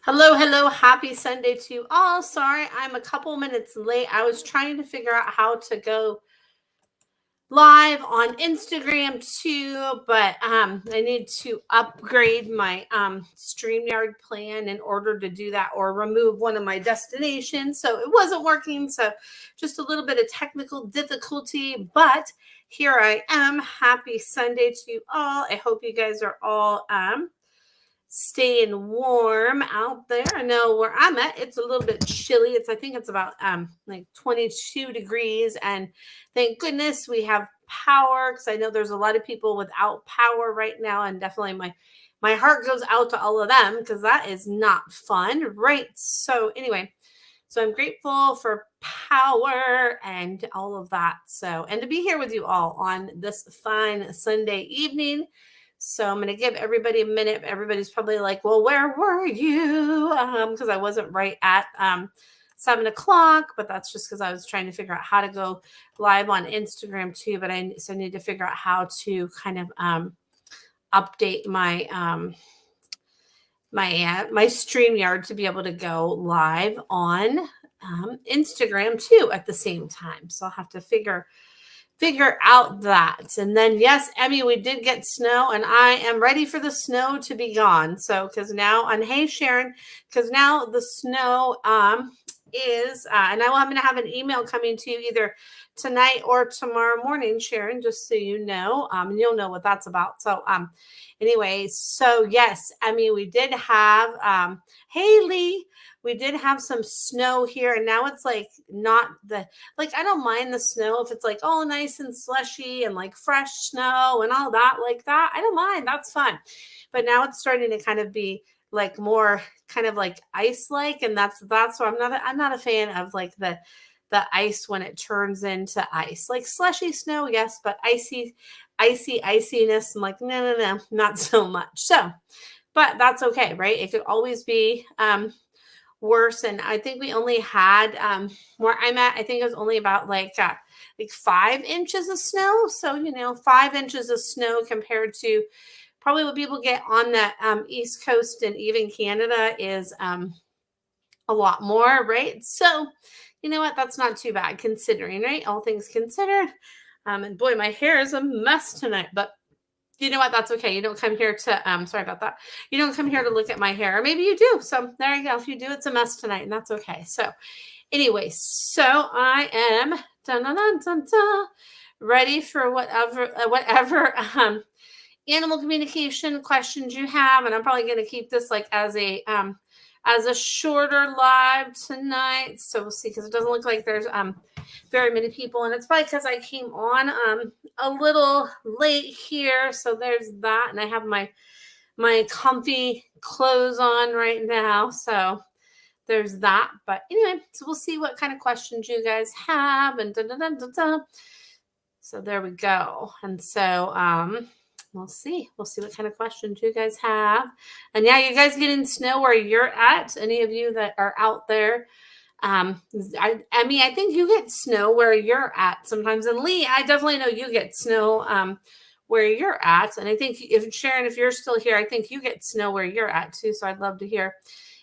Hello, hello. Happy Sunday to you all. Sorry, I'm a couple minutes late. I was trying to figure out how to go live on Instagram too, but I need to upgrade my StreamYard plan in order to do that or remove one of my destinations. So it wasn't working. So just a little bit of technical difficulty, but here I am. Happy Sunday to you all. I hope you guys are all staying warm out there. I know where I'm at, it's a little bit chilly. I think it's about like 22 degrees, and thank goodness we have power, because I know there's a lot of people without power right now, and definitely my heart goes out to all of them, because that is not fun, right? So anyway, so I'm grateful for power and all of that. So, and to be here with you all on this fine Sunday evening. So I'm going to give everybody a minute. Everybody's probably like, well, where were you? Because I wasn't right at 7 o'clock, but that's just because I was trying to figure out how to go live on Instagram too. But I need to figure out how to kind of update my StreamYard to be able to go live on Instagram too at the same time. So I'll have to figure out that. And then yes, Emmy, we did get snow, and I am ready for the snow to be gone. So because now, and hey Sharon, because now the snow is and I'm going to have an email coming to you either tonight or tomorrow morning, Sharon, just so you know, and you'll know what that's about. So anyway, so yes, Emmy, we did have Haley, we did have some snow here, and now it's like not the, like, I don't mind the snow if it's like all nice and slushy and like fresh snow and all that, like that. I don't mind. That's fun. But now it's starting to kind of be like more kind of like ice like, and that's why I'm not a fan of like the ice when it turns into ice. Like slushy snow, yes, but iciness, I'm like, no, not so much. So, but that's okay, right? It could always be worse. And I think we only had where I'm at, I think it was only about like 5 inches of snow. So 5 inches of snow compared to probably what people get on the East Coast and even Canada is a lot more, right? So you know what, that's not too bad considering, right? All things considered. And boy, my hair is a mess tonight, but you know what? That's okay. You don't come here to sorry about that. You don't come here to look at my hair. Or maybe you do. So there you go. If you do, it's a mess tonight, and that's okay. So anyway, so I am dun, dun, dun, dun, dun, ready for whatever animal communication questions you have. And I'm probably gonna keep this like as a shorter live tonight. So we'll see, because it doesn't look like there's very many people, and it's probably because I came on a little late here. So there's that, and I have my comfy clothes on right now. So there's that. But anyway, so we'll see what kind of questions you guys have, and da, da, da, da, da. So there we go. And so we'll see what kind of questions you guys have. And yeah, you guys getting snow where you're at? Any of you that are out there? I mean, I think you get snow where you're at sometimes. And Lee, I definitely know you get snow where you're at. And I think if Sharon, if you're still here, I think you get snow where you're at too. So I'd love to hear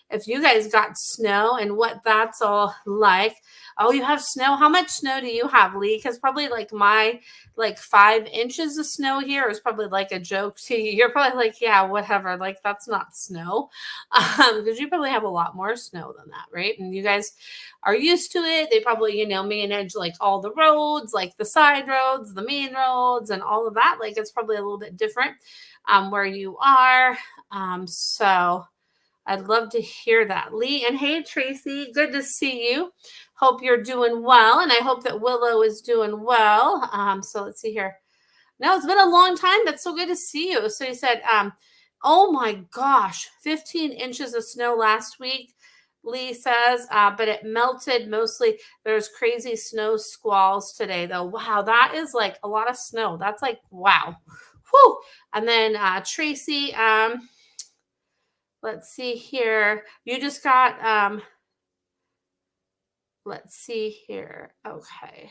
if you guys got snow and what that's all like. Oh, you have snow. How much snow do you have, Lee? Because probably like my 5 inches of snow here is probably like a joke to you. You're probably like, yeah, whatever. Like that's not snow, because you probably have a lot more snow than that, right? And you guys are used to it. They probably manage like all the roads, like the side roads, the main roads, and all of that. Like it's probably a little bit different where you are. So I'd love to hear that, Lee. And hey, Tracy, good to see you. Hope you're doing well, and I hope that Willow is doing well. So let's see here. No, it's been a long time. That's so good to see you. So you said, oh my gosh, 15 inches of snow last week, Lee says, but it melted mostly. There's crazy snow squalls today, though. Wow, that is like a lot of snow. That's like, wow. Whew. And then Tracy, let's see here. You just got, let's see here. Okay.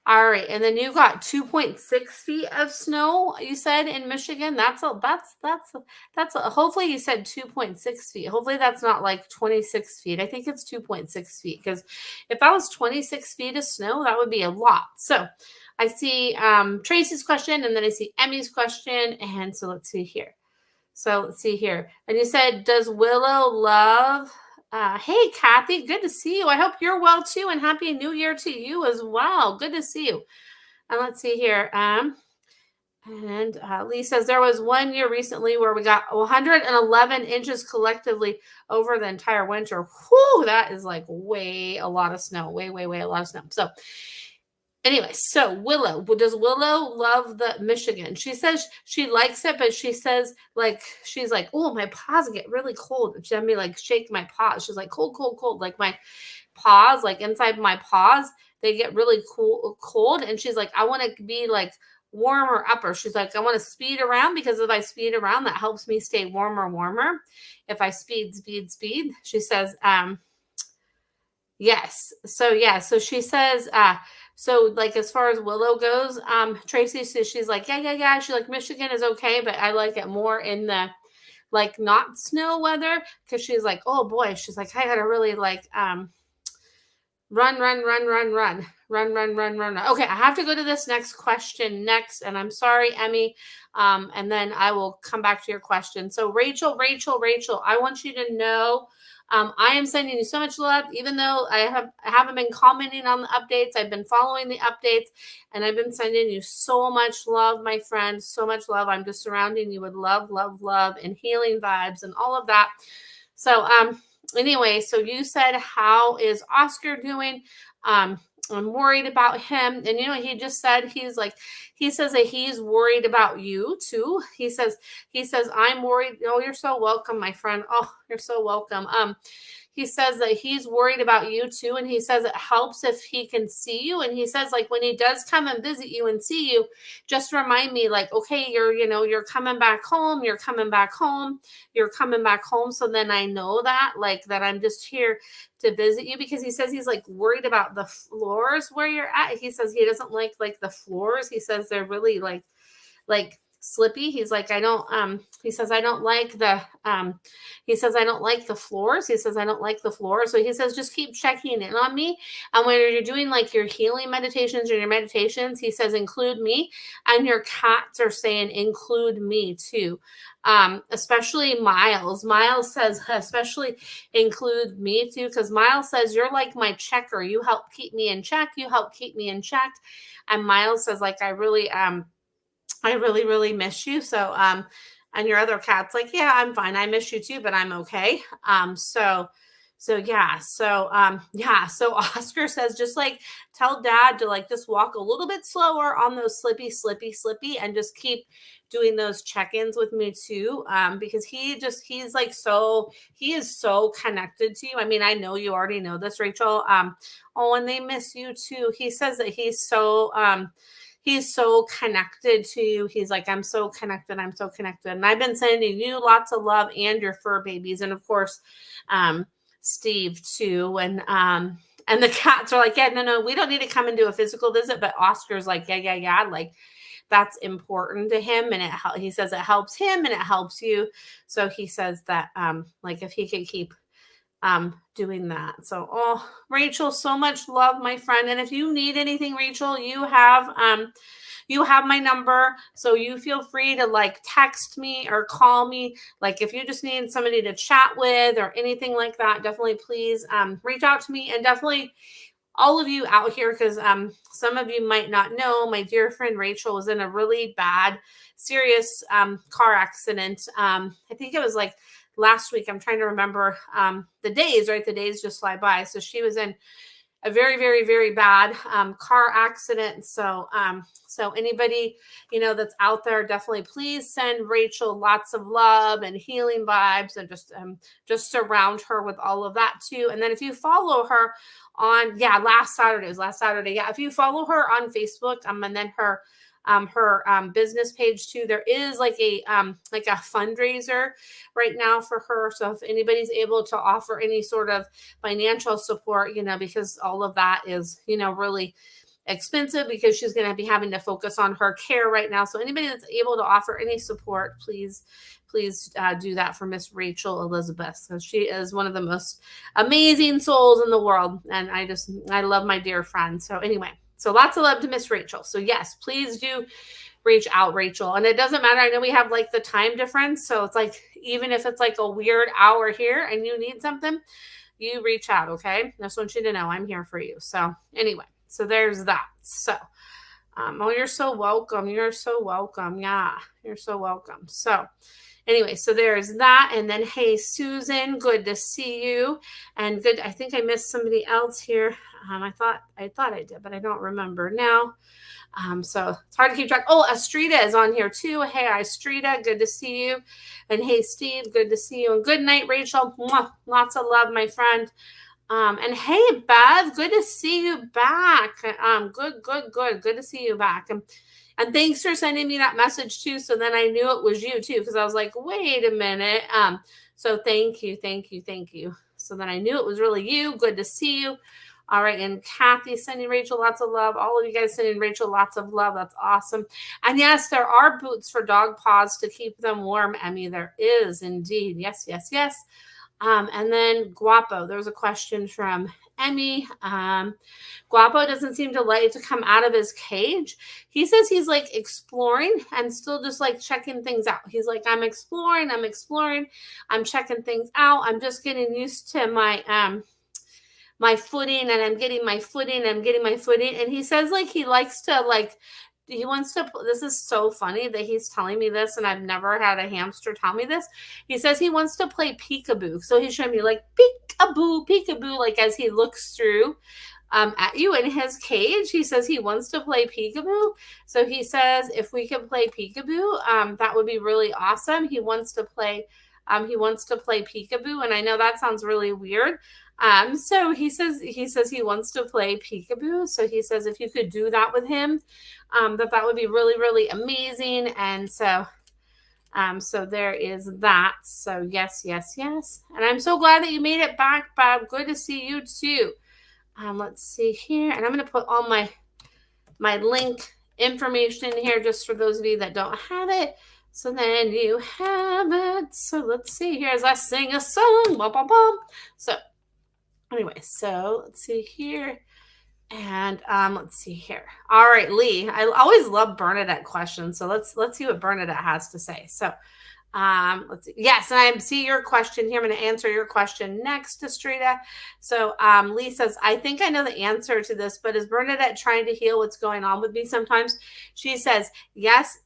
All right, and then you got 2.6 feet of snow, you said in Michigan. Hopefully you said 2.6 feet. Hopefully that's not like 26 feet. I think it's 2.6 feet because if that was 26 feet of snow, that would be a lot. So I see Tracy's question and then I see Emmy's question. And so let's see here. And you said, does Willow love? Hey, Kathy, good to see you. I hope you're well too, and Happy New Year to you as well. Good to see you. And let's see here. Lee says there was 1 year recently where we got 111 inches collectively over the entire winter. Whew, that is like a lot of snow. Way a lot of snow. So anyway, so Willow, does Willow love the Michigan? She says she likes it, but she says she's like, oh, my paws get really cold. She had me like shake my paws. She's like, cold. Like my paws, like inside my paws, they get really cold. And she's like, I want to be like warm or upper. She's like, I want to speed around because if I speed around, that helps me stay warmer. If I speed. She says, yes. So she says, so like as far as Willow goes, Tracy says she's like, yeah. She's like, Michigan is okay, but I like it more in the like not snow weather because she's like, oh boy, she's like, I gotta really like run. Okay, I have to go to this next question next, and I'm sorry, Emmy. And then I will come back to your question. So Rachel, I want you to know I am sending you so much love, even though I haven't been commenting on the updates. I've been following the updates, and I've been sending you so much love, my friend, so much love. I'm just surrounding you with love, and healing vibes and all of that. So, anyway, so you said, how is Oscar doing? I'm worried about him. And he just said he says that he's worried about you too. He says, I'm worried. Oh, you're so welcome, my friend. Oh, you're so welcome. He says that he's worried about you too. And he says it helps if he can see you. And he says, like, when he does come and visit you and see you, just remind me, like, okay, you're coming back home. So then I know that, like, that I'm just here to visit you, because he says he's like worried about the floors where you're at. He says he doesn't like the floors. He says they're really like slippy. He's like, he says I don't like the floors. So he says just keep checking in on me. And when you're doing like your healing meditations or your meditations, he says include me. And your cats are saying include me too. Especially Miles. Miles says especially include me too, because Miles says you're like my checker. You help keep me in check. And Miles says, like, I really miss you. So, and your other cat's like, yeah, I'm fine. I miss you too, but I'm okay. So Oscar says, just like tell dad to like just walk a little bit slower on those slippy, and just keep doing those check-ins with me too. Because he is so connected to you. I mean, I know you already know this, Rachel. And they miss you too. He says that he's so connected to you. He's like, I'm so connected. And I've been sending you lots of love and your fur babies. And of course, Steve too. And the cats are like, yeah, no, we don't need to come and do a physical visit. But Oscar's like, yeah. Like that's important to him. And he says it helps him and it helps you. So he says that, like if he could keep doing that. So, oh, Rachel, so much love, my friend. And if you need anything, Rachel, you have my number. So you feel free to like text me or call me. Like if you just need somebody to chat with or anything like that, definitely please reach out to me. And definitely all of you out here, because some of you might not know, my dear friend Rachel was in a really bad, serious car accident. I think it was like last week. I'm trying to remember the days, right? The days just fly by. So she was in a very, very, very bad car accident. So anybody, that's out there, definitely please send Rachel lots of love and healing vibes, and just surround her with all of that too. And then if you follow her on, last Saturday. Yeah. If you follow her on Facebook, and then her business page too, there is like a fundraiser right now for her. So if anybody's able to offer any sort of financial support, because all of that is, really expensive because she's going to be having to focus on her care right now. So anybody that's able to offer any support, please do that for Miss Rachel Elizabeth. So she is one of the most amazing souls in the world. And I love my dear friend. So anyway, so lots of love to Miss Rachel. So yes, please do reach out, Rachel. And it doesn't matter. I know we have like the time difference. So it's like, even if it's like a weird hour here and you need something, you reach out. Okay. Just want you to know I'm here for you. So anyway, so there's that. So, oh, you're so welcome. You're so welcome. Yeah, you're so welcome. So anyway, so there's that. And then, hey, Susan, good to see you. And good. I think I missed somebody else here. I thought I did, but I don't remember now. So it's hard to keep track. Oh, Astrida is on here too. Hey, Astrida, good to see you. And hey, Steve, good to see you. And good night, Rachel. Mwah, lots of love, my friend. And hey, Bev, good to see you back. Good to see you back. And thanks for sending me that message too. So then I knew it was you too, because I was like, wait a minute. So thank you. So then I knew it was really you. Good to see you. All right. And Kathy sending Rachel lots of love. All of you guys sending Rachel lots of love. That's awesome. And yes, there are boots for dog paws to keep them warm, Emmy. There is indeed. Yes. And then Guapo, there was a question from Emmy. Guapo doesn't seem to like to come out of his cage. He says he's like exploring and still just like checking things out. He's like, I'm exploring. I'm checking things out. I'm just getting used to my footing, and I'm getting my footing. And he says like he likes to like, he wants to, this is so funny that he's telling me this, and I've never had a hamster tell me this. He says he wants to play peekaboo. So he's showing me like peekaboo, like as he looks through at you in his cage. He says he wants to play peekaboo. So he says if we can play peekaboo, that would be really awesome. He wants to play peekaboo, and I know that sounds really weird. So he says he wants to play peekaboo. So he says if you could do that with him, that would be really, really amazing. And so, so there is that. So yes. And I'm so glad that you made it back, Bob. Good to see you too. Let's see here. And I'm going to put all my link information in here just for those of you that don't have it. So then you have it. So let's see here as I sing a song. Bum, bum, bum. So anyway, so let's see here. And let's see here. All right, Lee. I always love Bernadette questions. So let's see what Bernadette has to say. So let's see. Yes, and I see your question here. I'm going to answer your question next, Estrita. So Lee says, I think I know the answer to this, but is Bernadette trying to heal what's going on with me sometimes? She says, yes.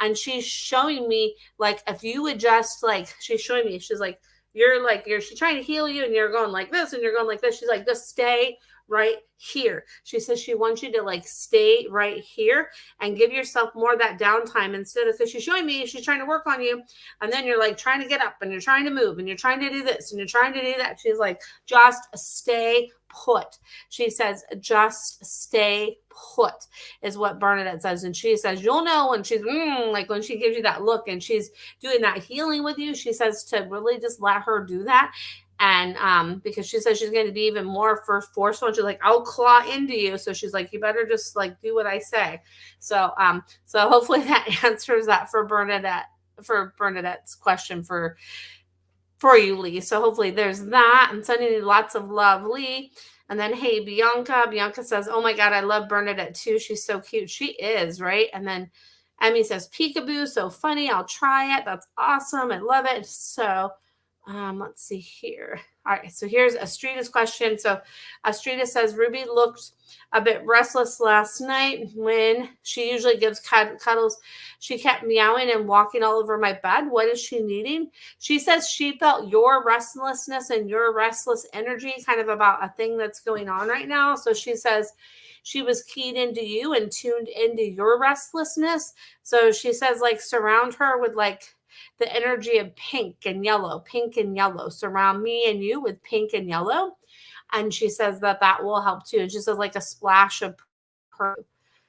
And she's showing me, like, if you would just, like, she's showing me, she's like, she's trying to heal you and you're going like this and you're going like this. She's like, just stay right here. She says she wants you to like stay right here and give yourself more of that downtime instead of, because she's showing me she's trying to work on you. And then you're like trying to get up and you're trying to move and you're trying to do this and you're trying to do that. She's like, just stay put. She says, just stay put is what Bernadette says. And she says, you'll know when she's like when she gives you that look and she's doing that healing with you, she says to really just let her do that. And because she says she's going to be even more forceful, and she's like, I'll claw into you. So she's like, you better just like do what I say. So so hopefully that answers that for Bernadette's question for you, Lee. So hopefully there's that. I'm sending you lots of love, Lee. And then, hey, Bianca says, oh my God, I love Bernadette too. She's so cute. She is, right? And then Emmy says, peekaboo, so funny. I'll try it. That's awesome. I love it. So let's see here. All right, so here's Astrida's question. So Astrida says, Ruby looked a bit restless last night when she usually gives cuddles. She kept meowing and walking all over my bed. What is she needing? She says she felt your restlessness and your restless energy kind of about a thing that's going on right now. So she says she was keyed into you and tuned into your restlessness. So she says like surround her with like the energy of pink and yellow. Surround me and you with pink and yellow. And she says that will help too. And she says like a splash of purple.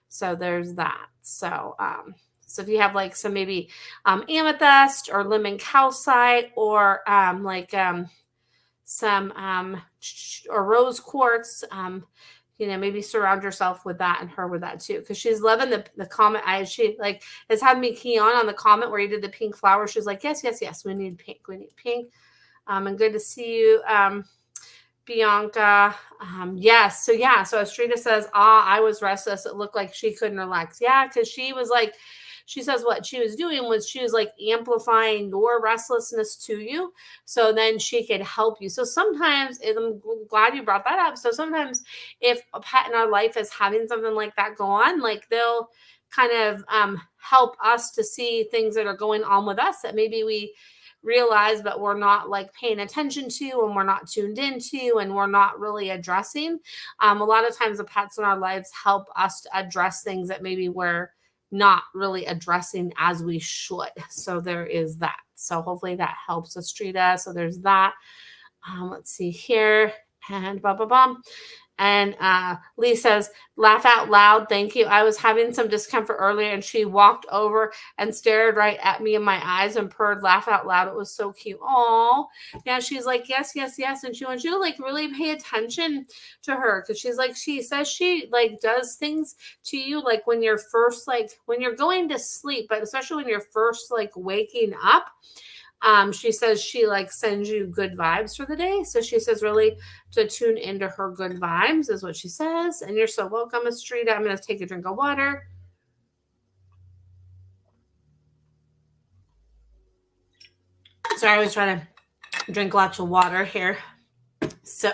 So there's that. So, so if you have like some maybe amethyst or lemon calcite or some or rose quartz. Maybe surround yourself with that and her with that too. Because she's loving the comment. She like has had me key on the comment where you did the pink flower. She's like, yes, yes, yes. We need pink. We need pink. And good to see you, Bianca. Yes. So yeah. So Astrida says, I was restless. It looked like she couldn't relax. Yeah, because she was like, she says what she was doing was she was like amplifying your restlessness to you. So then she could help you. So sometimes, and I'm glad you brought that up. So sometimes if a pet in our life is having something like that go on, like they'll kind of help us to see things that are going on with us that maybe we realize, but we're not like paying attention to, and we're not tuned into, and we're not really addressing. A lot of times the pets in our lives help us to address things that maybe we're not really addressing as we should. So there is that. So hopefully that helps us, Trita. So there's that. Let's see here. And blah, blah, blah. And Lee says, laugh out loud. Thank you. I was having some discomfort earlier and she walked over and stared right at me in my eyes and purred, laugh out loud. It was so cute. Oh, yeah. She's like, yes, yes, yes. And she wants you to like really pay attention to her. Cause she's like, she says she like does things to you. Like when you're first, like when you're going to sleep, but especially when you're first like waking up, she says she like sends you good vibes for the day. So she says really to tune into her good vibes is what she says. And you're so welcome, Estrida. I'm going to take a drink of water. Sorry, I was trying to drink lots of water here. So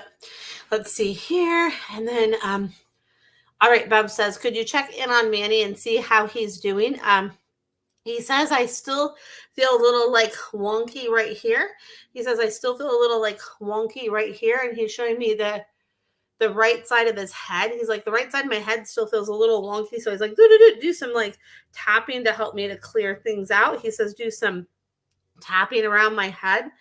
let's see here. And then, all right, Bev says, could you check in on Manny and see how he's doing? He says, I still feel a little like wonky right here. He says, I still feel a little like wonky right here. And he's showing me the right side of his head. He's like, the right side of my head still feels a little wonky. So he's like, do some like tapping to help me to clear things out. He says, do some tapping around my head,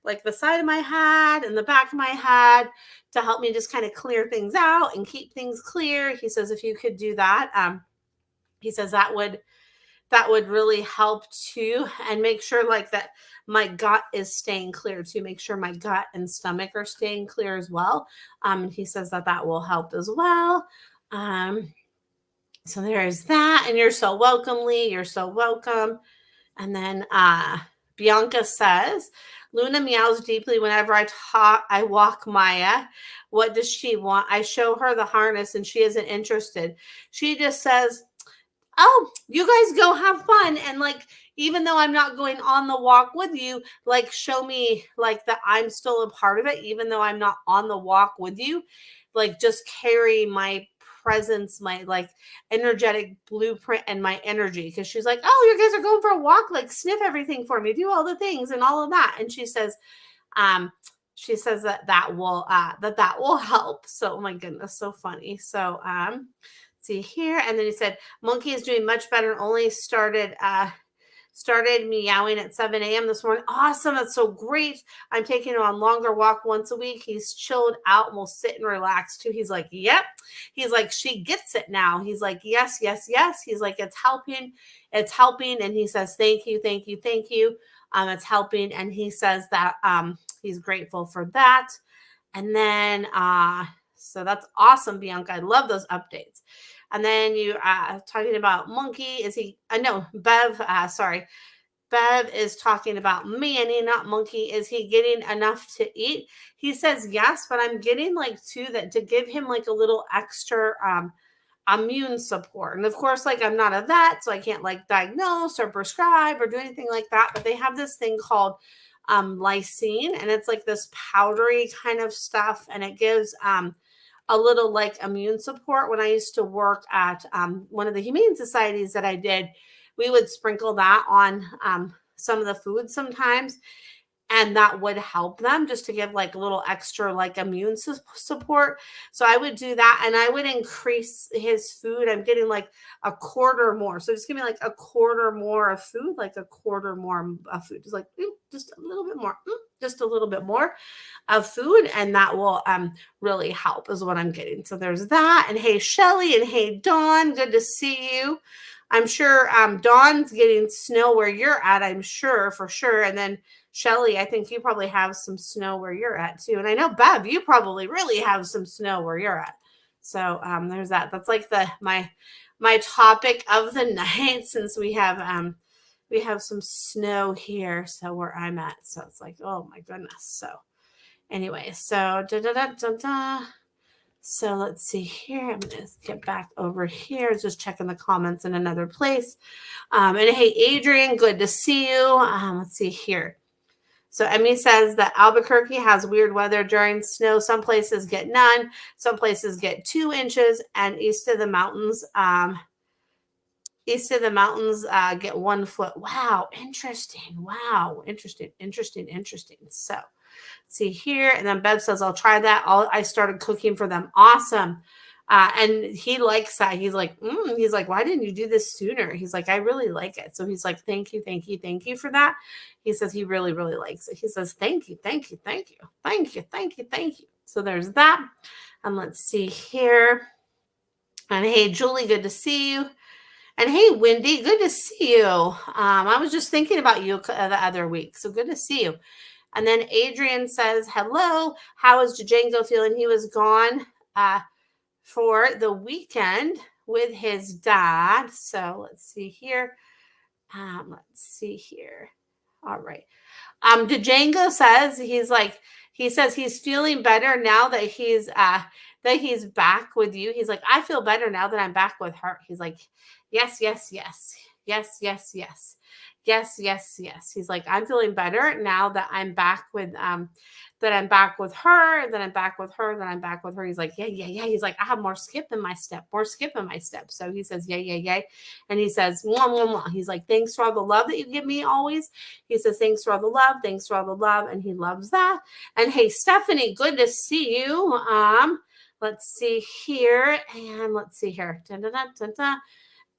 like the side of my head and the back of my head to help me just kind of clear things out and keep things clear. He says, if you could do that, he says that would really help too, and make sure like that my gut is staying clear too. Make sure my gut and stomach are staying clear as well. He says that will help as well. So there's that. And you're so welcome, Lee. You're so welcome. And then Bianca says, Luna meows deeply whenever I walk Maya. What does she want? I show her the harness and she isn't interested. She just says, oh, you guys go have fun. And like, even though I'm not going on the walk with you, like show me like that I'm still a part of it, even though I'm not on the walk with you, like just carry my presence, my like energetic blueprint and my energy. Cause she's like, oh, you guys are going for a walk, like sniff everything for me, do all the things and all of that. And she says that will help. So, oh my goodness, so funny. So, see here. And then he said, Monkey is doing much better. Only started meowing at 7 a.m. this morning. Awesome. That's so great. I'm taking him on longer walk once a week. He's chilled out and will sit and relax too. He's like, yep. He's like, she gets it now. He's like, yes, yes, yes. He's like, it's helping. It's helping. And he says, thank you, thank you, thank you. It's helping. And he says that he's grateful for that. And then, so that's awesome, Bianca. I love those updates. And then you talking about Monkey. Is he? No, Bev. Sorry, Bev is talking about Manny, not Monkey. Is he getting enough to eat? He says yes, but I'm getting like to give him like a little extra immune support. And of course, like I'm not a vet, so I can't like diagnose or prescribe or do anything like that. But they have this thing called lysine, and it's like this powdery kind of stuff, and it gives a little like immune support. When I used to work at one of the humane societies that I did, we would sprinkle that on some of the food sometimes, and that would help them just to give like a little extra like immune support. So I would do that, and I would increase his food. I'm getting like a quarter more. So just give me like a quarter more of food, like a quarter more of food. Just like just a little bit more, just a little bit more of food, and that will really help is what I'm getting. So there's that. And hey, Shelly, and hey, Dawn, good to see you. I'm sure Dawn's getting snow where you're at, I'm sure, for sure. And then Shelly, I think you probably have some snow where you're at too. And I know Bev, you probably really have some snow where you're at. So there's that. That's like my topic of the night, since we have some snow here, so where I'm at. So it's like, oh my goodness. So anyway, so da da da da da. So let's see here. I'm going to get back over here. Just checking the comments in another place. And hey, Adrian, good to see you. Let's see here. So Emmy says that Albuquerque has weird weather during snow. Some places get none. Some places get 2 inches. And east of the mountains, get 1 foot. Wow, interesting. Wow, interesting. So see here. And then Bev says, I'll try that. I started cooking for them. Awesome. And he likes that. He's like, why didn't you do this sooner? He's like, I really like it. So he's like, thank you for that. He says he really, really likes it. He says, thank you. So there's that. And let's see here. And hey, Julie, good to see you. And hey, Wendy, good to see you. I was just thinking about you the other week. So good to see you. And then Adrian says, hello, how is Django feeling? He was gone for the weekend with his dad. So let's see here. All right. Django says he says he's feeling better now that he's back with you. He's like, I feel better now that I'm back with her. He's like, yes. He's like, I'm feeling better now that I'm back with her. He's like, yeah. He's like, I have more skip in my step. So he says, yeah. And he says, mwah, mwah, mwah. He's like, thanks for all the love that you give me always. He says, thanks for all the love. And he loves that. And hey, Stephanie, good to see you. Let's see here. Dun, dun, dun, dun, dun.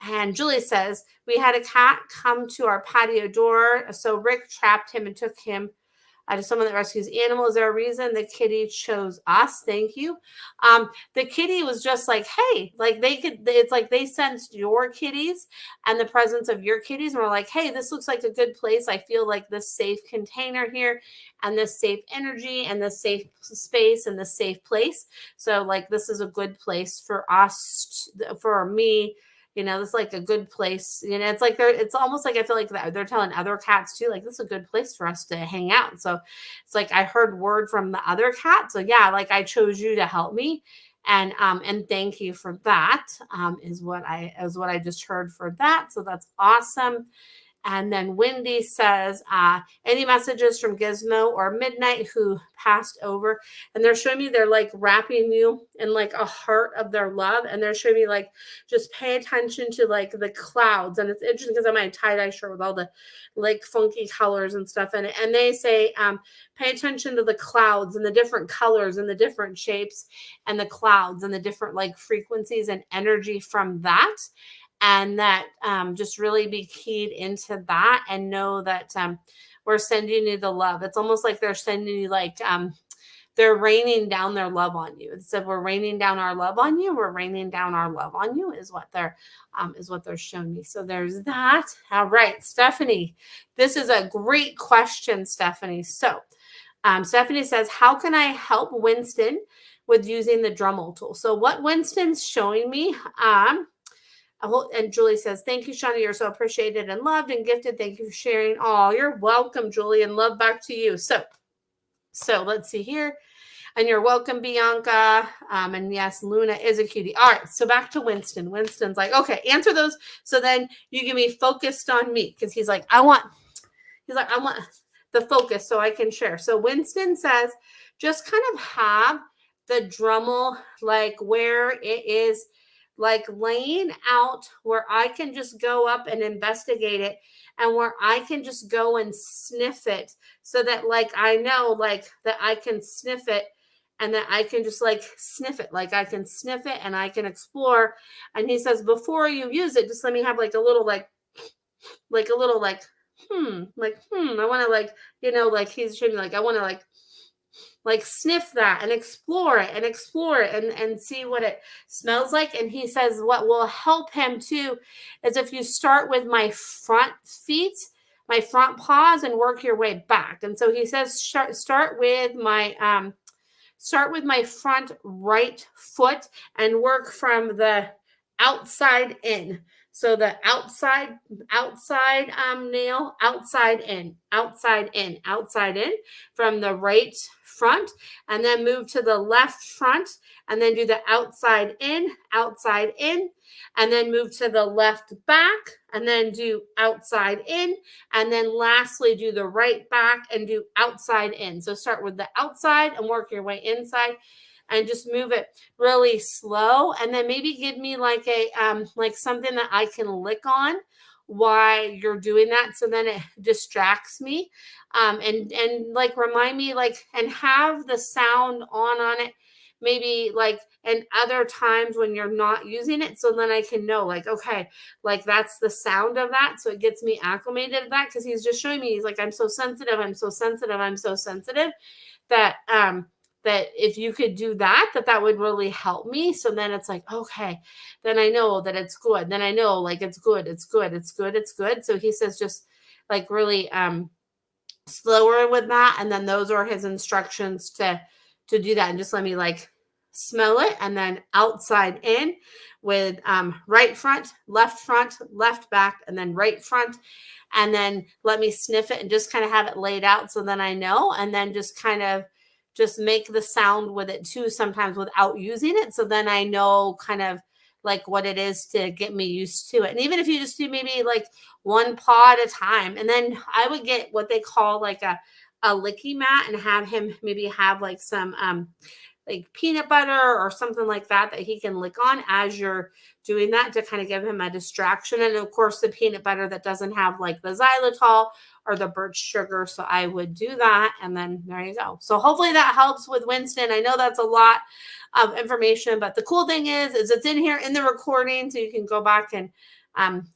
And Julie says, we had a cat come to our patio door. So Rick trapped him and took him to someone that rescues animals. Is there a reason the kitty chose us? Thank you. The kitty was just like, hey, like it's like they sensed your kitties and the presence of your kitties. And we're like, hey, this looks like a good place. I feel like this safe container here and this safe energy and this safe space and this safe place. So like, this is a good place for us, for me. This is like a good place. It's like it's almost like I feel like they're telling other cats too, like this is a good place for us to hang out. So it's like I heard word from the other cat. So yeah, like I chose you to help me. And thank you for that, is what I just heard for that. So that's awesome. And then Wendy says, any messages from Gizmo or Midnight who passed over? And they're showing me they're like wrapping you in like a heart of their love. And they're showing me like, just pay attention to like the clouds. And it's interesting because I'm my tie-dye shirt with all the like funky colors and stuff in it. And they say, pay attention to the clouds and the different colors and the different shapes and the clouds and the different like frequencies and energy from that. And that just really be keyed into that and know that we're sending you the love. It's almost like they're sending you like they're raining down their love on you. It said we're raining down our love on you. We're raining down our love on you is what they're showing me. So there's that. All right, Stephanie, this is a great question, Stephanie. So Stephanie says, how can I help Winston with using the Dremel tool? So what Winston's showing me, and Julie says, thank you, Shauna. You're so appreciated and loved and gifted. Thank you for sharing. Oh, you're welcome, Julie, and love back to you. So let's see here. And you're welcome, Bianca. And yes, Luna is a cutie. All right. So back to Winston. Winston's like, okay, answer those. So then you can be focused on me. Because he's like, I want the focus so I can share. So Winston says, just kind of have the Dremel like where it is like laying out where I can just go up and investigate it and where I can just go and sniff it so that like I know like that I can sniff it and that I can just like sniff it. Like I can sniff it and I can explore. And he says, before you use it, just let me have like a little I want to like, like he's showing me like, I want to like sniff that and explore it and see what it smells like. And he says what will help him too is if you start with my front feet, my front paws, and work your way back. And so he says start with my front right foot and work from the outside in. So the outside nail, outside in from the right front, and then move to the left front, and then do the outside in, and then move to the left back, and then do outside in, and then lastly do the right back and do outside in. So start with the outside and work your way inside, and just move it really slow. And then maybe give me like a like something that I can lick on while you're doing that, so then it distracts me, and like remind me, like, and have the sound on it, maybe like, and other times when you're not using it, so then I can know, like, okay, like that's the sound of that, so it gets me acclimated to that, because he's just showing me, he's like, I'm so sensitive, that that if you could do that, that would really help me. So then it's like, okay, then I know that it's good. Then I know, like, it's good. So he says just like really slower with that. And then those are his instructions to do that. And just let me like smell it, and then outside in with right front, left back, and then right front. And then let me sniff it and just kind of have it laid out, so then I know. And then just kind of just make the sound with it too, sometimes without using it. So then I know kind of like what it is to get me used to it. And even if you just do maybe like one paw at a time, and then I would get what they call like a licky mat, and have him maybe have like some like peanut butter or something like that he can lick on as you're doing that, to kind of give him a distraction. And of course, the peanut butter that doesn't have like the xylitol or the birch sugar. So I would do that. And then there you go. So hopefully that helps with Winston. I know that's a lot of information, but the cool thing is it's in here in the recording, so you can go back and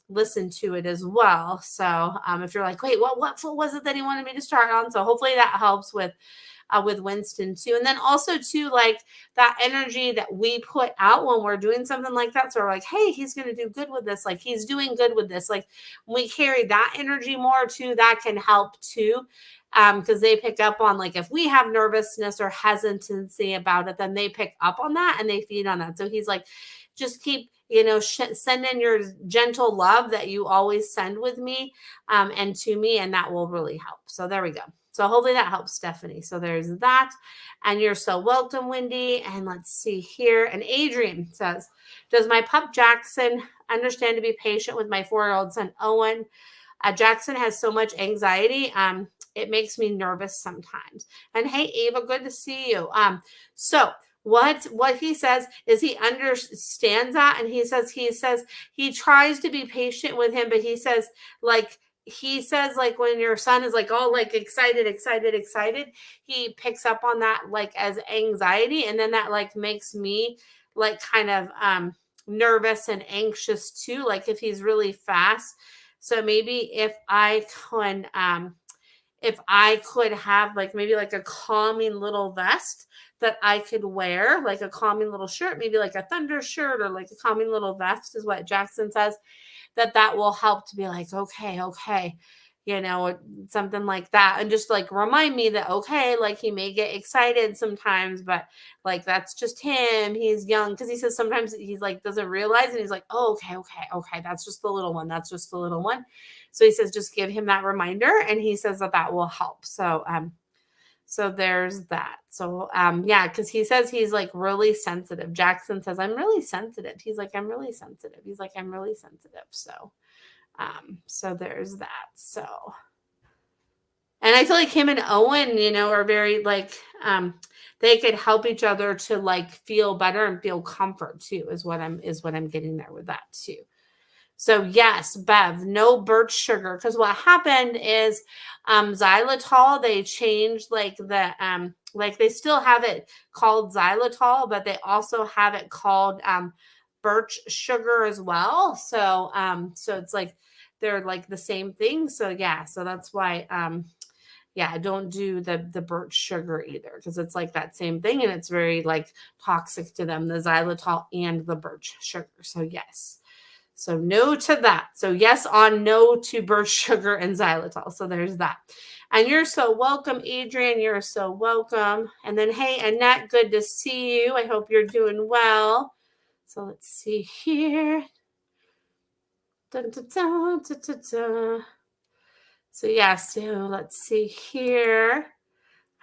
listen to it as well. So if you're like, wait, what was it that he wanted me to start on? So hopefully that helps with Winston too. And then also too, like that energy that we put out when we're doing something like that. So we're like, hey, he's going to do good with this. Like he's doing good with this. Like when we carry that energy more too, that can help too. Because they pick up on, like, if we have nervousness or hesitancy about it, then they pick up on that and they feed on that. So he's like, just keep, send in your gentle love that you always send with me and to me, and that will really help. So there we go. So hopefully that helps, Stephanie. So there's that. And you're so welcome, Wendy. And let's see here. And Adrian says, does my pup Jackson understand to be patient with my 4-year-old son, Owen? Jackson has so much anxiety. It makes me nervous sometimes. And hey, Ava, good to see you. So what he says is he understands that. And he says he tries to be patient with him, but he says like when your son is like all like excited, he picks up on that like as anxiety, and then that like makes me like kind of nervous and anxious too, like if he's really fast. So maybe if I could have like maybe like a calming little vest that I could wear, like a calming little shirt, maybe like a thunder shirt or like a calming little vest is what Jackson says, that will help to be like, okay, something like that. And just like remind me that, okay, like he may get excited sometimes, but like, that's just him. He's young. Cause he says sometimes he's like, doesn't realize. And he's like, oh, okay. That's just the little one. So he says, just give him that reminder. And he says that will help. So, so there's that. So, yeah, because he says he's like really sensitive. Jackson says, I'm really sensitive. He's like, I'm really sensitive. So, so there's that. So, and I feel like him and Owen, are very like, they could help each other to like feel better and feel comfort too, is what I'm getting there with that too. So yes, Bev, no birch sugar. Because what happened is xylitol, they changed like the like they still have it called xylitol, but they also have it called birch sugar as well. So so it's like they're like the same thing. So yeah, so that's why Yeah, don't do the birch sugar either because it's like that same thing and it's very like toxic to them, the xylitol and the birch sugar. So yes. So no to that. So yes on no to birch sugar and xylitol. So there's that. And you're so welcome, Adrian. You're so welcome. And then hey, Annette, good to see you. I hope you're doing well. So let's see here. Dun, dun, dun, dun, dun, dun. So yeah, so let's see here.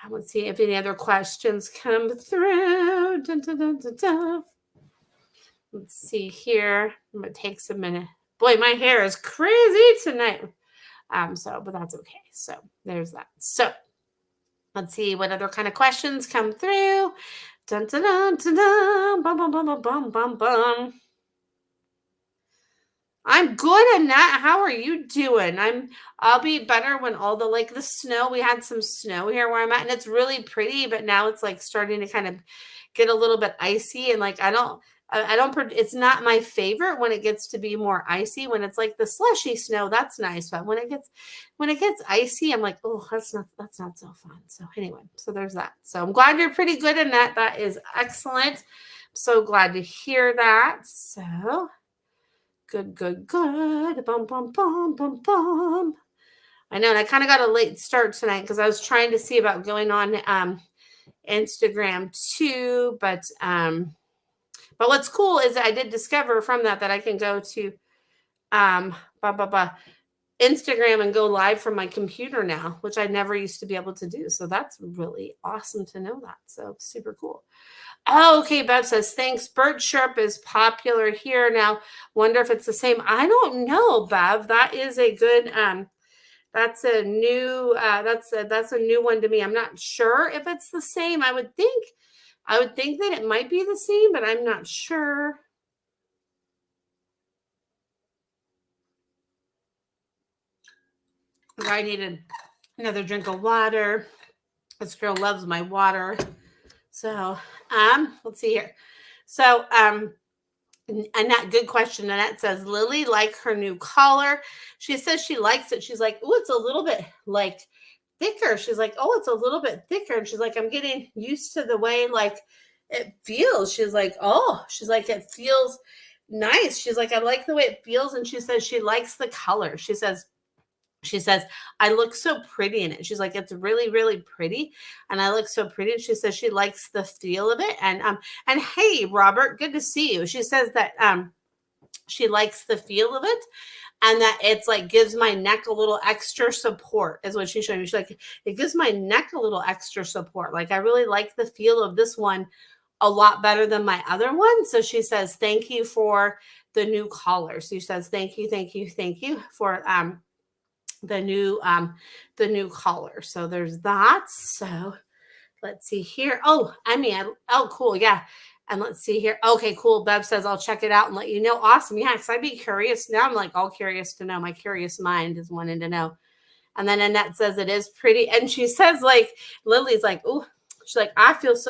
I want to see if any other questions come through. Dun, dun, dun, dun, dun. Let's see here. It takes a minute. Boy, my hair is crazy tonight. But that's okay. So there's that. So let's see what other kind of questions come through. Dun, dun, dun, dun, dun. Bum, bum, bum, bum, bum, bum, bum. I'm good, Annette. How are you doing? I'll be better when all the snow. We had some snow here where I'm at, and it's really pretty, but now it's like starting to kind of get a little bit icy, and like I don't it's not my favorite when it gets to be more icy. When it's like the slushy snow, that's nice, but when it gets icy, I'm like, oh, that's not so fun. So anyway, so there's that. So I'm glad you're pretty good, Annette. That is excellent. So glad to hear that. So good. Bum, bum, bum, bum, bum. I know, and I kind of got a late start tonight because I was trying to see about going on Instagram too. But what's cool is that I did discover from that I can go to Instagram and go live from my computer now, which I never used to be able to do. So that's really awesome to know that. So super cool. Oh, okay. Bev says, thanks. Birch Sharp is popular here now. Wonder if it's the same. I don't know, Bev. That is a good, that's a new one to me. I'm not sure if it's the same. I would think that it might be the same, but I'm not sure. I needed another drink of water. This girl loves my water. So, let's see here. So, Annette, good question. Annette says, Lily like her new collar. She says she likes it. She's like, oh, it's a little bit like thicker. She's like, oh, it's a little bit thicker. And she's like, I'm getting used to the way like it feels. She's like, it feels nice. She's like, I like the way it feels. And she says she likes the color. She says, I look so pretty in it. She's like, it's really, really pretty. And I look so pretty. And she says she likes the feel of it. And hey, Robert, good to see you. She says that she likes the feel of it and that it's like gives my neck a little extra support is what she showed me. She's like, it gives my neck a little extra support. Like I really like the feel of this one a lot better than my other one. So she says, thank you for the new collar. So she says, thank you for the new collar. So there's that. So let's see here. Oh, cool. Yeah. And let's see here. Okay, cool. Bev says I'll check it out and let you know. Awesome. Yeah, because I'd be curious. Now I'm like all curious to know. My curious mind is wanting to know. And then Annette says it is pretty. And she says, like, Lily's like, ooh, she's like,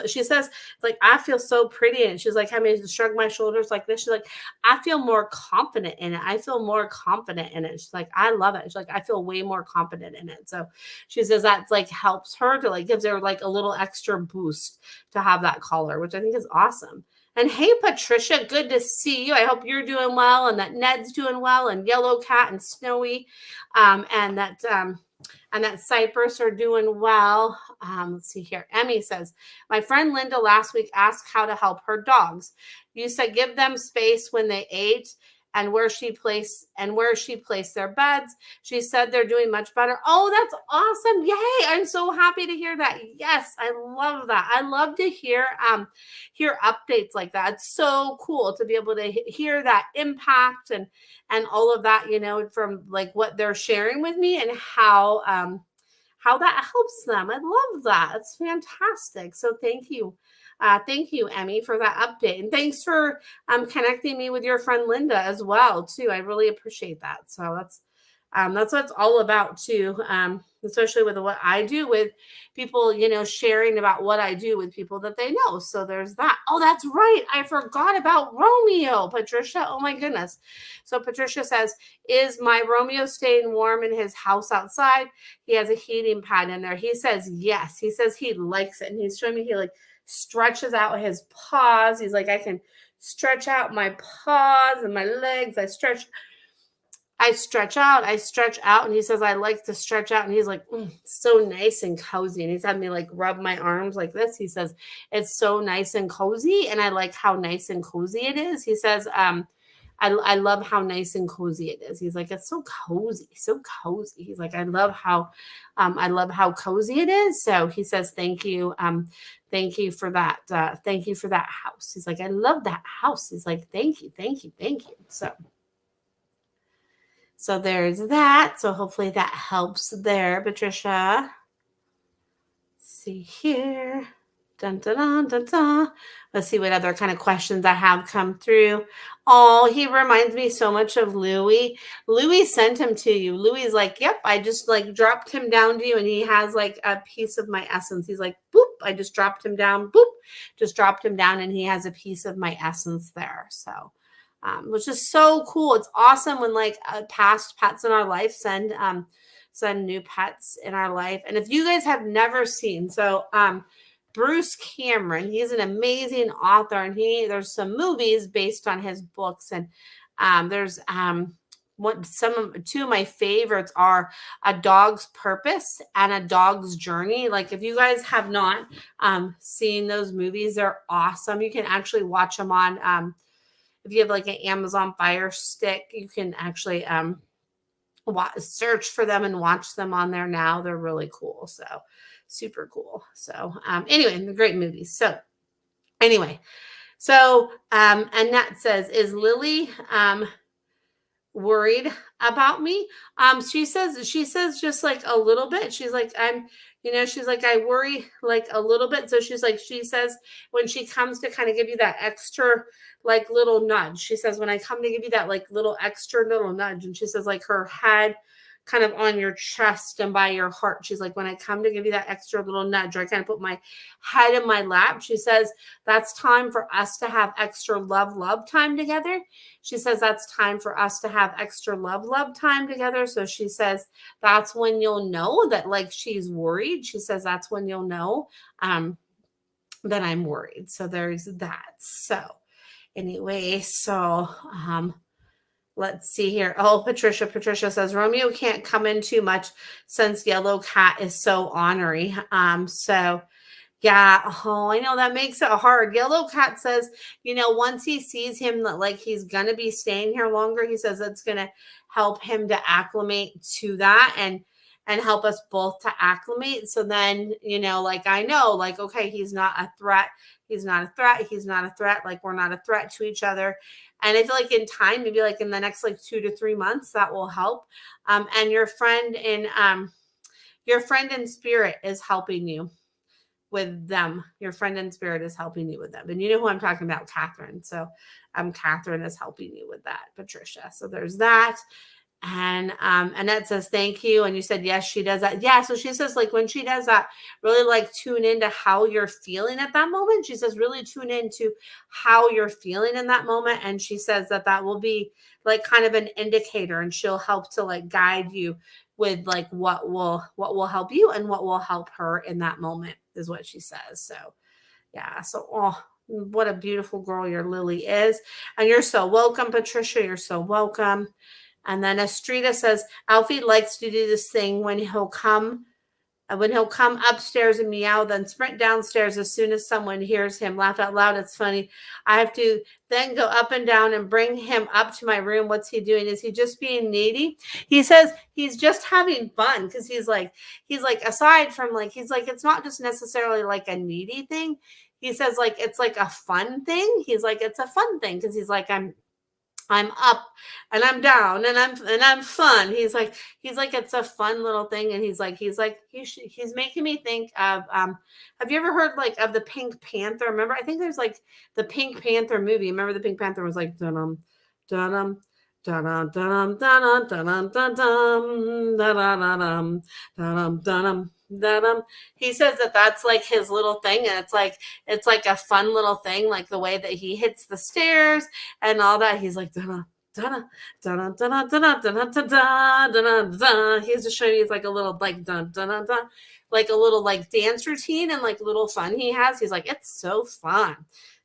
she says, it's like, I feel so pretty. And she's like, having to shrug my shoulders like this. She's like, I feel more confident in it. She's like, I love it. She's like, I feel way more confident in it. So she says that's like helps her to like gives her like a little extra boost to have that collar, which I think is awesome. And hey, Patricia, good to see you. I hope you're doing well and that Ned's doing well and Yellow Cat and Snowy and that Cypress are doing well. Let's see here. Emmy says, my friend Linda last week asked how to help her dogs. You said give them space when they ate and where she placed their beds. She said they're doing much better. Oh, that's awesome. Yay. I'm so happy to hear that. Yes, I love that. I love to hear updates like that. It's so cool to be able to hear that impact and all of that, from like what they're sharing with me and how that helps them. I love that. It's fantastic. So thank you. Thank you, Emmy, for that update. And thanks for connecting me with your friend Linda as well, too. I really appreciate that. So that's what it's all about, too. especially with what I do with people, sharing about what I do with people that they know. So there's that. Oh, that's right. I forgot about Romeo, Patricia. Oh my goodness. So Patricia says, is my Romeo staying warm in his house outside? He has a heating pad in there. He says yes. He says he likes it. And he's showing me he like stretches out his paws. He's like, I can stretch out my paws and my legs. I stretch out, and he says, I like to stretch out. And he's like, it's so nice and cozy. And he's had me like rub my arms like this. He says, it's so nice and cozy. And I like how nice and cozy it is. He says, I love how nice and cozy it is. He's like, it's so cozy, so cozy. He's like, I love how cozy it is. So he says, thank you. Thank you for that. Thank you for that house. He's like, I love that house. He's like, thank you, thank you, thank you. So there's that. So hopefully that helps there, Patricia. Let's see here. Dun, dun, dun, dun, dun. Let's see what other kind of questions I have come through. Oh, he reminds me so much of Louie. Louie sent him to you. Louie's like, yep, I just like dropped him down to you, and he has like a piece of my essence. He's like, boop, I just dropped him down, boop, just dropped him down, and he has a piece of my essence there. So which is so cool. It's awesome when like past pets in our life send new pets in our life. And if you guys have never seen, so Bruce Cameron, he's an amazing author, and there's some movies based on his books, and there's two of my favorites are A Dog's Purpose and A Dog's Journey. Like if you guys have not seen those movies, they're awesome. You can actually watch them on if you have like an Amazon Fire Stick, you can actually search for them and watch them on there now. They're really cool. So super cool. So anyway, the great movies. So anyway, so Annette says, is Lily worried about me? She says just like a little bit. She's like, she's like, I worry like a little bit. So she says when she comes to kind of give you that extra like little nudge, she says, when I come to give you that like little extra little nudge, and she says like her head kind of on your chest and by your heart. She's like, when I come to give you that extra little nudge, or I kind of put my head in my lap, she says, that's time for us to have extra love time together. She says, that's time for us to have extra love time together. So she says, that's when you'll know that like she's worried. She says, that's when you'll know that I'm worried. So there's that. So anyway, so let's see here. Oh, Patricia says Romeo can't come in too much since Yellow Cat is so ornery. So yeah, oh, I know that makes it hard. Yellow Cat says, once he sees him that like he's gonna be staying here longer, he says it's gonna help him to acclimate to that and help us both to acclimate. So then, like I know, like, okay, he's not a threat. He's not a threat. He's not a threat. Like we're not a threat to each other. And I feel like in time, maybe like in the next like 2 to 3 months, that will help. And your friend in spirit is helping you with them. Your friend in spirit is helping you with them. And you know who I'm talking about, Catherine. So Catherine is helping you with that, Patricia. So there's that. And Annette says, thank you. And you said, yes, she does that. Yeah. So she says, like, when she does that, really like tune into how you're feeling at that moment. She says, really tune into how you're feeling in that moment. And she says that will be like kind of an indicator, and she'll help to like guide you with like what will help you and what will help her in that moment is what she says. So yeah. So, what a beautiful girl your Lily is. And you're so welcome, Patricia. You're so welcome. And then Estrida says, Alfie likes to do this thing when he'll come upstairs and meow, then sprint downstairs as soon as someone hears him laugh out loud. It's funny. I have to then go up and down and bring him up to my room. What's he doing? Is he just being needy? He says he's just having fun because he's like, aside from like, he's like, it's not just necessarily like a needy thing. He says like, it's like a fun thing. He's like, it's a fun thing because he's like, I'm up and I'm down and I'm fun. He's like, it's a fun little thing. And he's making me think of, have you ever heard like of the Pink Panther? Remember, I think there's like the Pink Panther movie. Remember the Pink Panther was like, dun-dum, dun-dum, Da-dum, da-dum, da-dum, da-dum, da-dum, da-da-da-dum, da-dum, da-dum, da-dum. He says that that's like his little thing, and it's like a fun little thing, like the way that he hits the stairs and all that. He's like da-da, da-da, da-da, da-da, da-da, da-da, da-da, da-da, da. He's just showing me it's like a little like da da da da, like a little like dance routine and like little fun he has. He's like, it's so fun.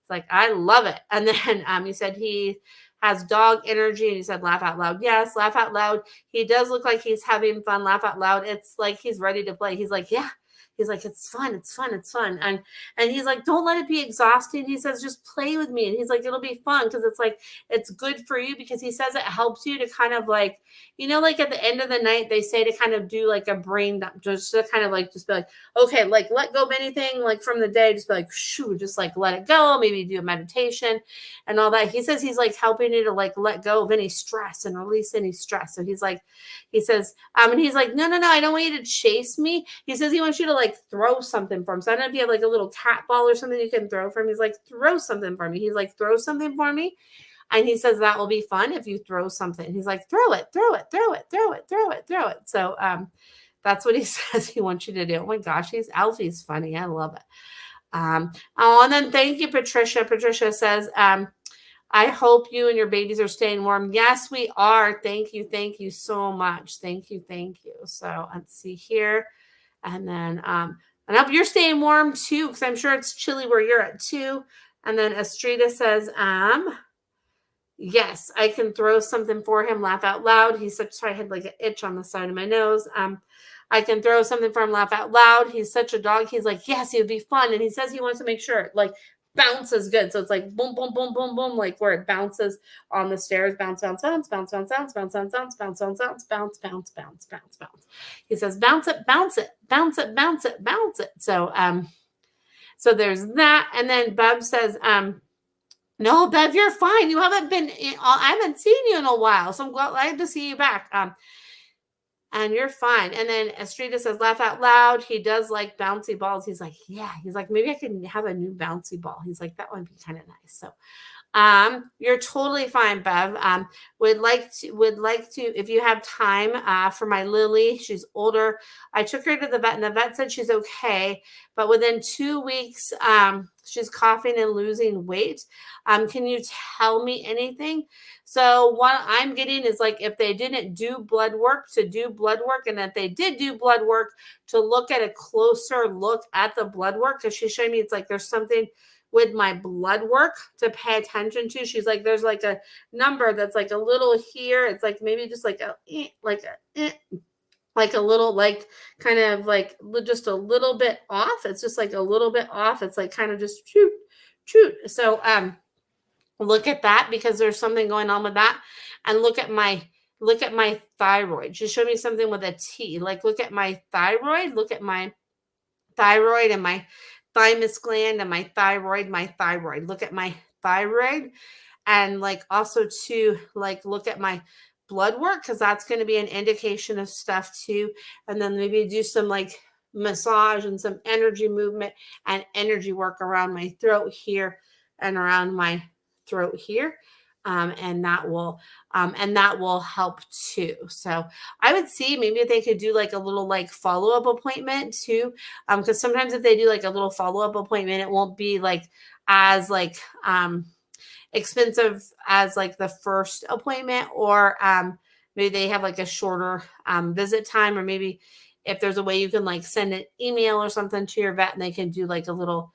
It's like I love it. And then he said he has dog energy. And he said, laugh out loud. Yes, laugh out loud. He does look like he's having fun. Laugh out loud. It's like he's ready to play. He's like, yeah. He's like, it's fun, it's fun, it's fun. And he's like, don't let it be exhausting. He says, just play with me. And he's like, it'll be fun because it's like it's good for you because he says it helps you to kind of like, like at the end of the night, they say to kind of do like a brain dump, just to kind of like just be like, okay, like let go of anything like from the day, just be like, shoo, just like let it go, maybe do a meditation and all that. He says he's like helping you to like let go of any stress and release any stress. So he says, and he's like, no, I don't want you to chase me. He says he wants you to like throw something for him. So I don't know if you have like a little cat ball or something you can throw for him. He's like, throw something for me. He's like, throw something for me. And he says that will be fun if you throw something. He's like, throw it. So that's what he says he wants you to do. Oh my gosh, Alfie's funny. I love it. And then thank you, Patricia. Patricia says, I hope you and your babies are staying warm. Yes, we are. Thank you so much. Thank you. So let's see here. And then I hope you're staying warm too, because I'm sure it's chilly where you're at too. And then Estrida says, yes, I can throw something for him. Laugh out loud. I had like an itch on the side of my nose. I can throw something for him. Laugh out loud. He's such a dog. He's like, yes, it would be fun. And he says he wants to make sure it like bounces good. So it's like boom, boom, boom, boom, boom, like where it bounces on the stairs. Bounce, bounce, bounce, bounce, bounce, bounce, bounce, bounce, bounce, bounce, bounce, bounce, bounce, bounce, bounce, bounce, bounce. He says, bounce it, bounce it, bounce it, bounce it, bounce it. So there's that. And then Bev says, no, Bev, you're fine. You haven't been, I haven't seen you in a while. So I'm glad to see you back. And you're fine. And then Estrida says, laugh out loud. He does like bouncy balls. He's like, yeah. He's like, maybe I can have a new bouncy ball. He's like, that would be kind of nice. So you're totally fine, Bev. Would like to, if you have time, for my Lily, she's older. I took her to the vet and the vet said she's okay, but within 2 weeks, she's coughing and losing weight. Can you tell me anything? So what I'm getting is like, if they didn't do blood work, to do blood work. And if they did do blood work, to look at a closer look at the blood work. Cause she's showing me, it's like, there's something with my blood work to pay attention to. She's like, there's like a number that's like a little here. It's like maybe just like a little, like kind of like just a little bit off. It's just like a little bit off. It's like kind of just shoot. So, look at that because there's something going on with that. And look at my thyroid. Just show me something with a T. Like look at my thyroid. Look at my thyroid and my thymus gland and my thyroid. Look at my thyroid. And like also to like look at my blood work, because that's going to be an indication of stuff too. And then maybe do some like massage and some energy movement and energy work around my throat here and around my throat here. And that will help too. So I would see maybe if they could do like a little like follow-up appointment too. Because sometimes if they do like a little follow-up appointment, it won't be like as like expensive as like the first appointment, or maybe they have like a shorter visit time, or maybe if there's a way you can like send an email or something to your vet and they can do like a little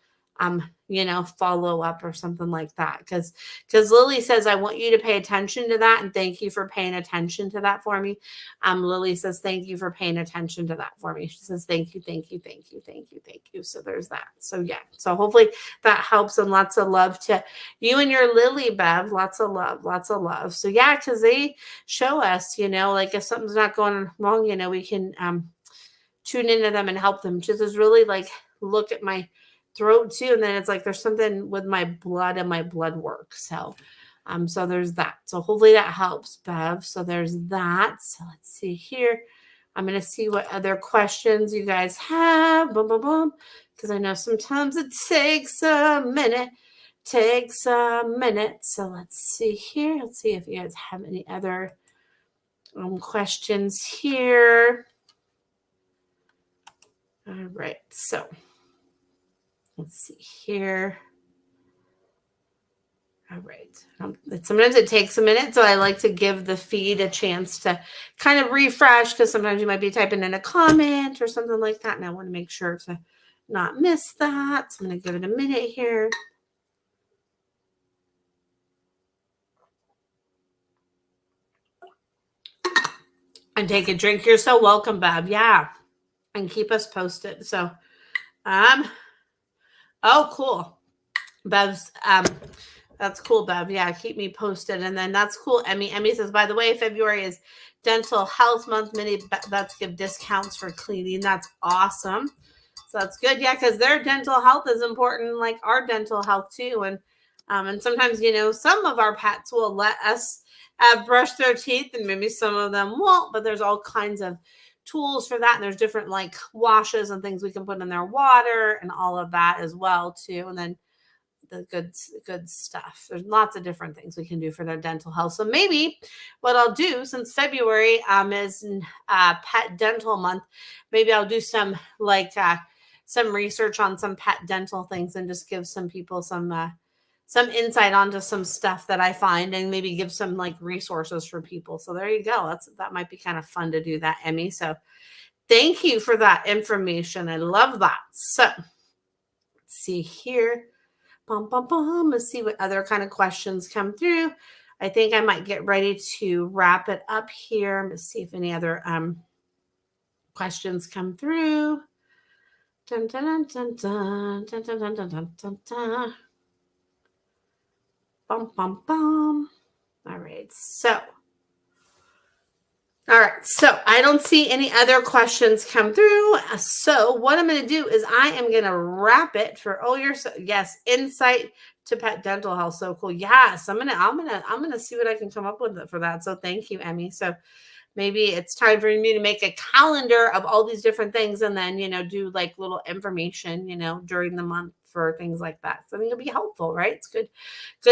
follow up or something like that. Because Lily says, I want you to pay attention to that. And thank you for paying attention to that for me. Lily says, thank you for paying attention to that for me. She says, thank you. So there's that. So yeah. So hopefully that helps, and lots of love to you and your Lily, Bev. Lots of love. So yeah, because they show us, like if something's not going wrong, we can tune into them and help them. Just is really like look at my throat too, and then it's like there's something with my blood and my blood work. So there's that. So hopefully that helps, Bev. So there's that. So let's see here. I'm going to see what other questions you guys have. Boom, boom, boom. Because I know sometimes it takes a minute takes a minute. So let's see here. Let's see if you guys have any other questions here. All right. So let's see here. All right. Sometimes it takes a minute, so I like to give the feed a chance to kind of refresh because sometimes you might be typing in a comment or something like that, and I want to make sure to not miss that. So I'm going to give it a minute here. And take a drink. You're so welcome, Bev. Yeah. And keep us posted. So, oh, cool. Bev's, that's cool, Bev. Yeah, keep me posted. And then that's cool. Emmy says, by the way, February is Dental Health Month. Many vets give discounts for cleaning. That's awesome. So that's good. Yeah, because their dental health is important, like our dental health too. And sometimes, some of our pets will let us brush their teeth, and maybe some of them won't. But there's all kinds of tools for that, and there's different like washes and things we can put in their water and all of that as well too. And then the good stuff. There's lots of different things we can do for their dental health. So maybe what I'll do, since February is Pet Dental Month, maybe I'll do some research on some pet dental things and just give some people some insight onto some stuff that I find, and maybe give some like resources for people. So there you go. That might be kind of fun to do that, Emmy. So thank you for that information. I love that. So let's see here. Let's see what other kind of questions come through. I think I might get ready to wrap it up here. Let's see if any other questions come through. Dun, dun, dun, dun, dun, dun, dun, dun, dun, dun, dun. All right. So I don't see any other questions come through. So what I'm going to do is I am going to wrap it for insight to pet dental health. So cool. Yes, I'm gonna see what I can come up with for that. So thank you, Emmy. So maybe it's time for me to make a calendar of all these different things, and then do like little information during the month for things like that. So I think it'll be helpful, right? It's good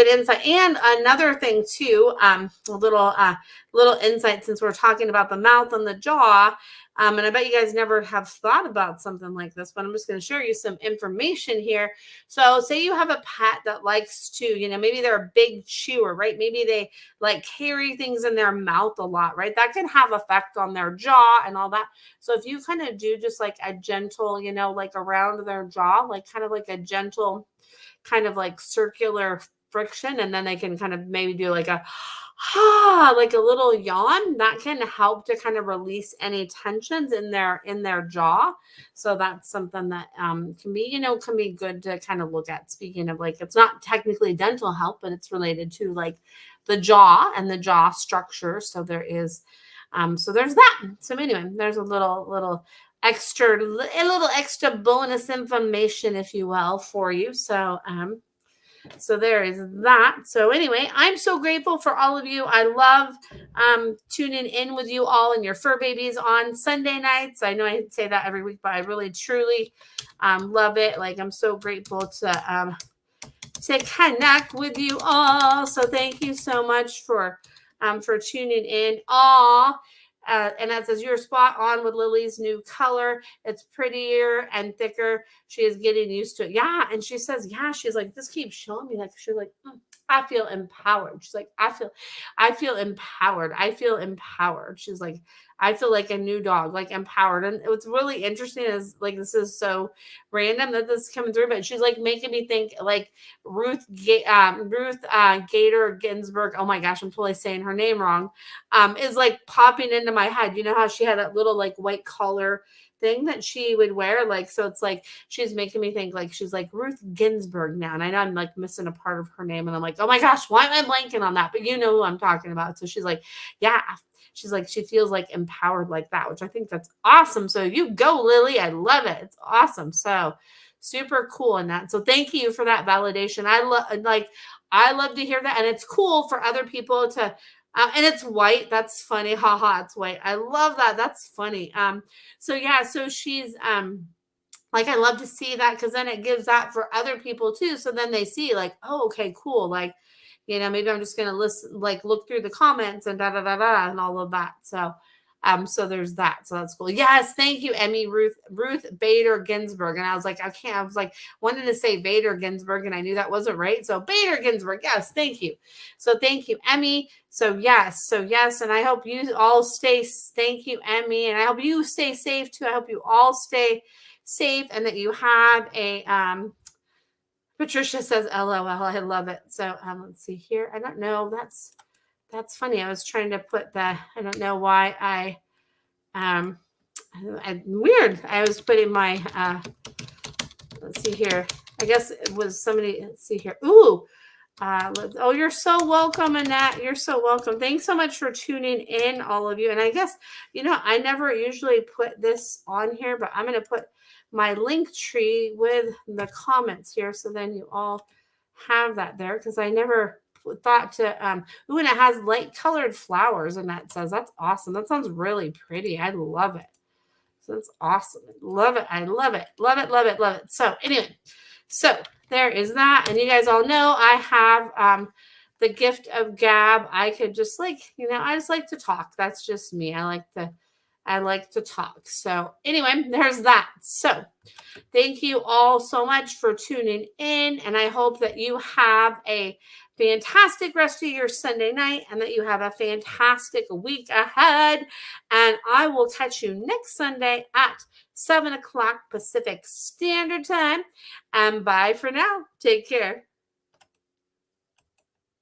insight. And another thing too, a little insight, since we're talking about the mouth and the jaw. And I bet you guys never have thought about something like this, but I'm just going to share you some information here. So say you have a pet that likes to, maybe they're a big chewer, right? Maybe they like carry things in their mouth a lot, right? That can have effect on their jaw and all that. So if you kind of do just like a gentle, like around their jaw, like kind of like a gentle kind of like circular friction, and then they can kind of maybe do like like a little yawn, that can help to kind of release any tensions in their jaw. So that's something that can be good to kind of look at. Speaking of, like, it's not technically dental health, but it's related to like the jaw and the jaw structure. So there is so there's that. So anyway, there's a little extra bonus information, if you will, for you. So there is that. So anyway, I'm so grateful for all of you. I love tuning in with you all and your fur babies on Sunday nights. I know I say that every week, but I really, truly love it. Like, I'm so grateful to connect with you all. So thank you so much for tuning in. And that says, you're spot on with Lily's new color. It's prettier and thicker. She is getting used to it. Yeah. And she says, yeah, she's like, this keeps showing me, like, she's like, I feel empowered. She's like, I feel empowered. I feel empowered. She's like, I feel like a new dog, like empowered. And what's really interesting is, like, this is so random that this is coming through, but she's like making me think like Ruth Gator Ginsburg. Oh my gosh, I'm totally saying her name wrong. Is like popping into my head. You know how she had that little like white collar thing that she would wear, like, so it's like she's making me think like she's like Ruth Ginsburg now, and I know I'm like missing a part of her name, and I'm like, oh my gosh, why am I blanking on that? But you know who I'm talking about. So she's like, yeah, she's like, she feels like empowered like that, which I think that's awesome. So you go, Lily. I love it. It's awesome. So super cool in that. So thank you for that validation. I love to hear that, and it's cool for other people to. And it's white. That's funny. Haha, it's white. I love that. That's funny. So yeah, so she's Like, I love to see that because then it gives that for other people too. So then they see, like, oh, okay, cool. Like, maybe I'm just gonna listen, like look through the comments and da da da da and all of that. So there's that. So that's cool. Yes, thank you, Emmy Ruth Bader Ginsburg. And I was like, I was like wanted to say Vader Ginsburg, and I knew that wasn't right. So Bader Ginsburg, yes, thank you. So thank you, Emmy. So yes, and I hope you all stay. Thank you, Emmy, and I hope you stay safe too. I hope you all stay safe and that you have a Patricia says LOL. I love it. So let's see here. I don't know. That's funny. I was trying to put that. I don't know why weird. I was putting my let's see here. I guess it was somebody. Let's see here. Ooh. You're so welcome, Annette. You're so welcome. Thanks so much for tuning in, all of you. And I guess, I never usually put this on here, but I'm going to put my link tree with the comments here. So then you all have that there, because I never thought to, and it has light colored flowers. And that says, that's awesome. That sounds really pretty. I love it. So that's awesome. Love it. I love it. Love it. Love it. Love it. So anyway, there is that. And you guys all know I have the gift of gab. I could just I just like to talk. That's just me. I like to talk. So anyway, there's that. So thank you all so much for tuning in. And I hope that you have a fantastic rest of your Sunday night and that you have a fantastic week ahead. And I will catch you next Sunday at 7 o'clock Pacific Standard Time. And bye for now. Take care.